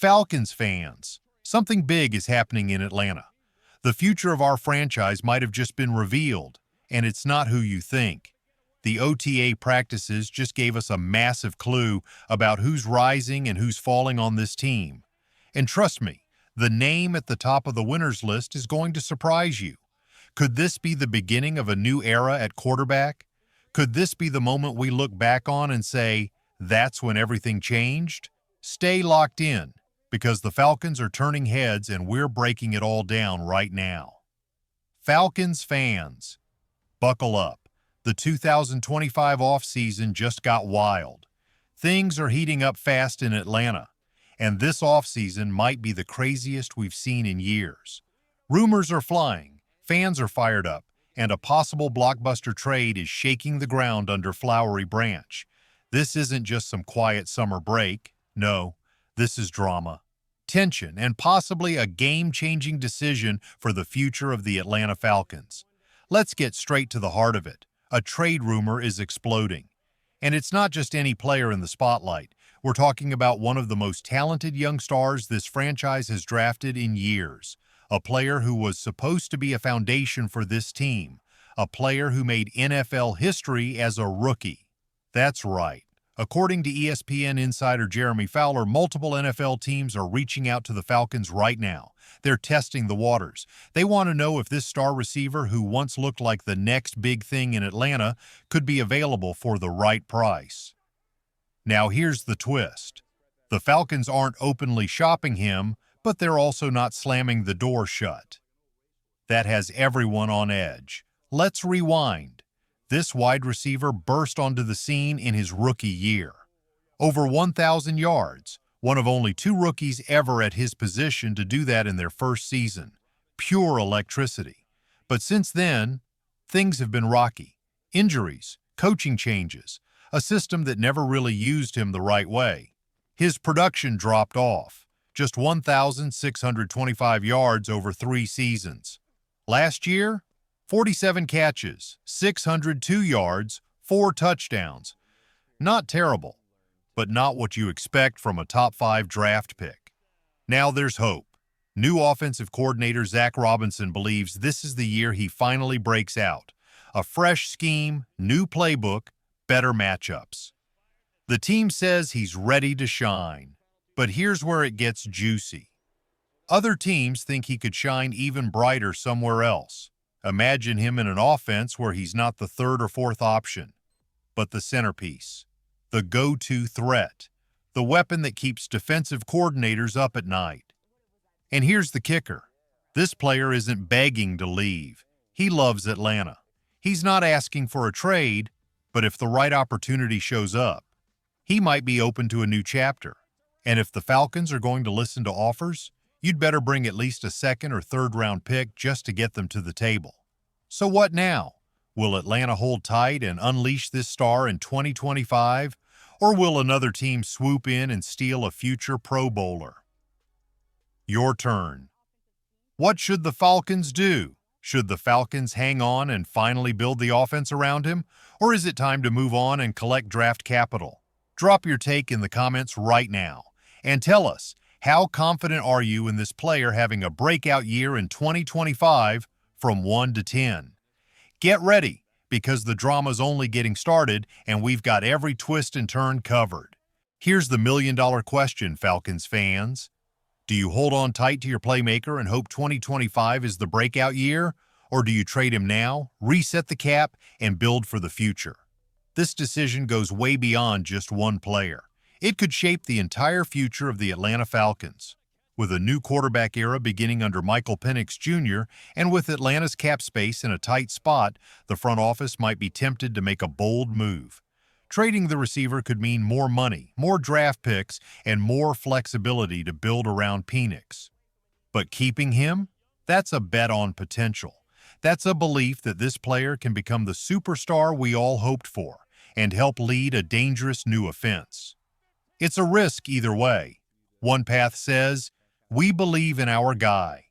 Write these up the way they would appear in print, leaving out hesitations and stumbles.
Falcons fans, something big is happening in Atlanta. The future of our franchise might have just been revealed, and it's not who you think. The OTA practices just gave us a massive clue about who's rising and who's falling on this team. And trust me, the name at the top of the winners list is going to surprise you. Could this be the beginning of a new era at quarterback? Could this be the moment we look back on and say, that's when everything changed? Stay locked in, because the Falcons are turning heads and we're breaking it all down right now. Falcons fans, buckle up. The 2025 offseason just got wild. Things are heating up fast in Atlanta, and this offseason might be the craziest we've seen in years. Rumors are flying, fans are fired up, and a possible blockbuster trade is shaking the ground under Flowery Branch. This isn't just some quiet summer break. No, this is drama, tension, and possibly a game-changing decision for the future of the Atlanta Falcons. Let's get straight to the heart of it. A trade rumor is exploding. And it's not just any player in the spotlight. We're talking about one of the most talented young stars this franchise has drafted in years. A player who was supposed to be a foundation for this team. A player who made NFL history as a rookie. That's right. According to ESPN insider Jeremy Fowler, multiple NFL teams are reaching out to the Falcons right now. They're testing the waters. They want to know if this star receiver who once looked like the next big thing in Atlanta could be available for the right price. Now here's the twist. The Falcons aren't openly shopping him, but they're also not slamming the door shut. That has everyone on edge. Let's rewind. This wide receiver burst onto the scene in his rookie year. Over 1,000 yards, one of only 2 rookies ever at his position to do that in their first season. Pure electricity. But since then, things have been rocky. Injuries, coaching changes, a system that never really used him the right way. His production dropped off, just 1,625 yards over 3 seasons. Last year, 47 catches, 602 yards, 4 touchdowns. Not terrible, but not what you expect from a top 5 draft pick. Now there's hope. New offensive coordinator Zach Robinson believes this is the year he finally breaks out. A fresh scheme, new playbook, better matchups. The team says he's ready to shine. But here's where it gets juicy. Other teams think he could shine even brighter somewhere else. Imagine him in an offense where he's not the 3rd or 4th option, but the centerpiece, the go-to threat, the weapon that keeps defensive coordinators up at night. And here's the kicker. This player isn't begging to leave. He loves Atlanta. He's not asking for a trade, but if the right opportunity shows up, he might be open to a new chapter. And if the Falcons are going to listen to offers, you'd better bring at least a 2nd or 3rd round pick just to get them to the table. So what now? Will Atlanta hold tight and unleash this star in 2025, or will another team swoop in and steal a future Pro Bowler? Your turn. What should the Falcons do? Should the Falcons hang on and finally build the offense around him, or is it time to move on and collect draft capital? Drop your take in the comments right now, and tell us, how confident are you in this player having a breakout year in 2025 from 1 to 10? Get ready, because the drama's only getting started and we've got every twist and turn covered. Here's the million-dollar question, Falcons fans. Do you hold on tight to your playmaker and hope 2025 is the breakout year? Or do you trade him now, reset the cap, and build for the future? This decision goes way beyond just one player. It could shape the entire future of the Atlanta Falcons. With a new quarterback era beginning under Michael Penix Jr., and with Atlanta's cap space in a tight spot, the front office might be tempted to make a bold move. Trading the receiver could mean more money, more draft picks, and more flexibility to build around Penix. But keeping him? That's a bet on potential. That's a belief that this player can become the superstar we all hoped for and help lead a dangerous new offense. It's a risk either way. One path says, we believe in our guy.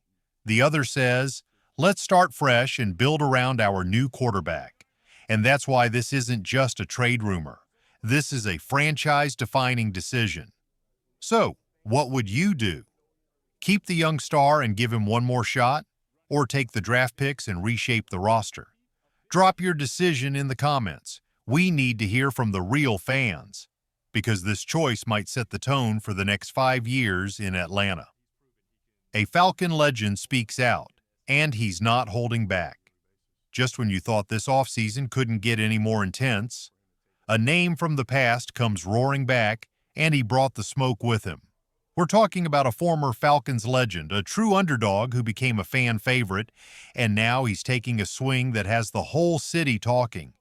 The other says, let's start fresh and build around our new quarterback. And that's why this isn't just a trade rumor. This is a franchise-defining decision. So, What would you do? Keep the young star and give him one more shot? Or take the draft picks and reshape the roster? Drop your decision in the comments. We need to hear from the real fans, because this choice might set the tone for the next 5 years in Atlanta. A Falcon legend speaks out, and he's not holding back. Just when you thought this offseason couldn't get any more intense, a name from the past comes roaring back, and he brought the smoke with him. We're talking about a former Falcons legend, a true underdog who became a fan favorite, and now he's taking a swing that has the whole city talking.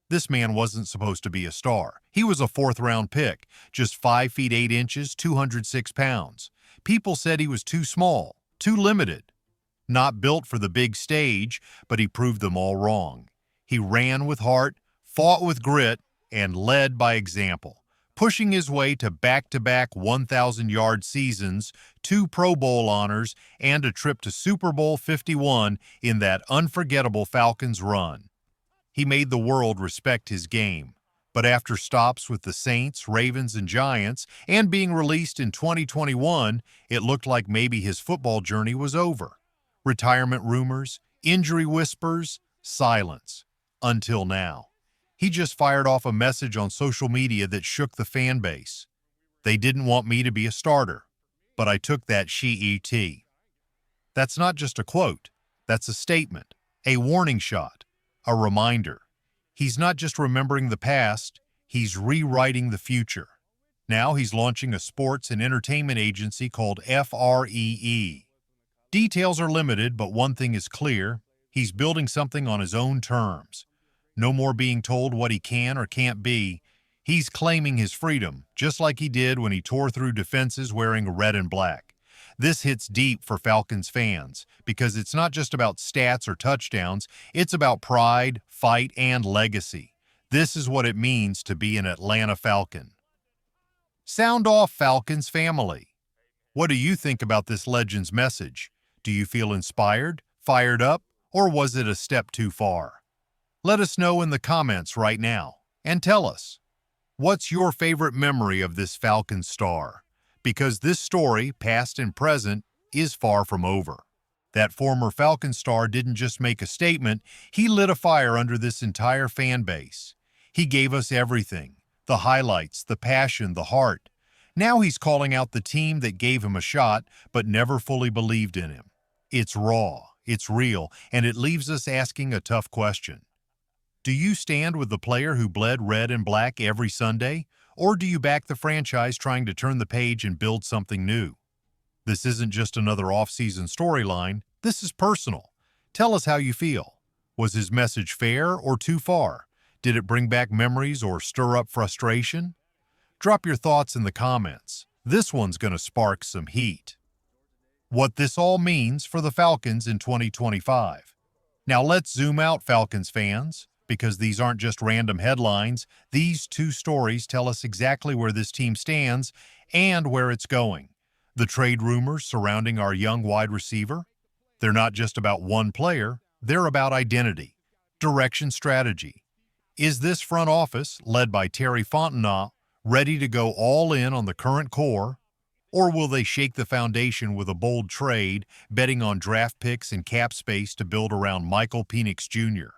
This man wasn't supposed to be a star. He was a fourth-round pick, just 5 feet 8 inches, 206 pounds. People said he was too small, too limited. Not built for the big stage, but he proved them all wrong. He ran with heart, fought with grit, and led by example, pushing his way to back-to-back 1,000-yard seasons, 2 Pro Bowl honors, and a trip to Super Bowl 51 in that unforgettable Falcons run. He made the world respect his game, but after stops with the Saints, Ravens, and Giants, and being released in 2021, it looked like maybe his football journey was over. Retirement rumors, injury whispers, silence. Until now. He just fired off a message on social media that shook the fan base. They didn't want me to be a starter, but I took that shit. That's not just a quote. That's a statement, a warning shot, a reminder. He's not just remembering the past, he's rewriting the future. Now he's launching a sports and entertainment agency called FREE. Details are limited, but one thing is clear. He's building something on his own terms. No more being told what he can or can't be. He's claiming his freedom, just like he did when he tore through defenses wearing red and black. This hits deep for Falcons fans, because it's not just about stats or touchdowns, it's about pride, fight, and legacy. This is what it means to be an Atlanta Falcon. Sound off, Falcons family. What do you think about this legend's message? Do you feel inspired, fired up, or was it a step too far? Let us know in the comments right now, and tell us, what's your favorite memory of this Falcon star? Because this story, past and present, is far from over. That former Falcon star didn't just make a statement, he lit a fire under this entire fan base. He gave us everything, the highlights, the passion, the heart. Now he's calling out the team that gave him a shot but never fully believed in him. It's raw, it's real, and it leaves us asking a tough question. Do you stand with the player who bled red and black every Sunday, or do you back the franchise trying to turn the page and build something new? This isn't just another off-season storyline, this is personal. Tell us how you feel. Was his message fair or too far? Did it bring back memories or stir up frustration? Drop your thoughts in the comments. This one's going to spark some heat. What this all means for the Falcons in 2025. Now let's zoom out, Falcons fans. Because these aren't just random headlines, these 2 stories tell us exactly where this team stands and where it's going. The trade rumors surrounding our young wide receiver, they're not just about one player, they're about identity, direction, strategy. Is this front office, led by Terry Fontenot, ready to go all in on the current core, or will they shake the foundation with a bold trade, betting on draft picks and cap space to build around Michael Penix Jr.?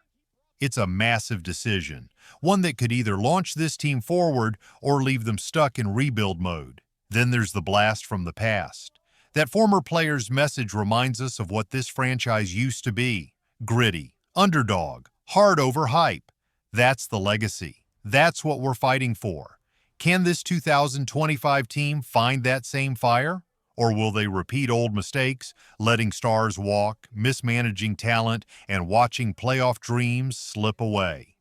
It's a massive decision, one that could either launch this team forward or leave them stuck in rebuild mode. Then there's the blast from the past. That former player's message reminds us of what this franchise used to be. Gritty, underdog, hard over hype. That's the legacy. That's what we're fighting for. Can this 2025 team find that same fire? Or will they repeat old mistakes, letting stars walk, mismanaging talent, and watching playoff dreams slip away?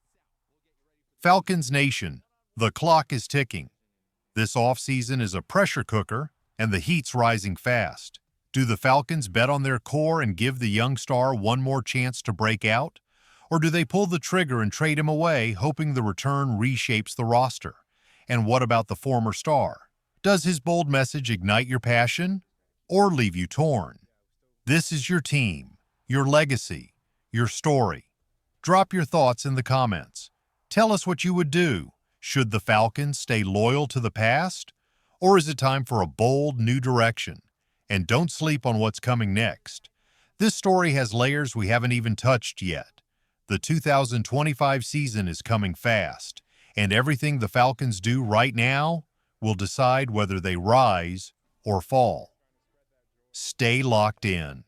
Falcons Nation, the clock is ticking. This offseason is a pressure cooker, and the heat's rising fast. Do the Falcons bet on their core and give the young star one more chance to break out? Or do they pull the trigger and trade him away, hoping the return reshapes the roster? And what about the former star? Does his bold message ignite your passion or leave you torn? This is your team, your legacy, your story. Drop your thoughts in the comments. Tell us what you would do. Should the Falcons stay loyal to the past? Or is it time for a bold new direction? And don't sleep on what's coming next. This story has layers we haven't even touched yet. The 2025 season is coming fast, and everything the Falcons do right now will decide whether they rise or fall. Stay locked in.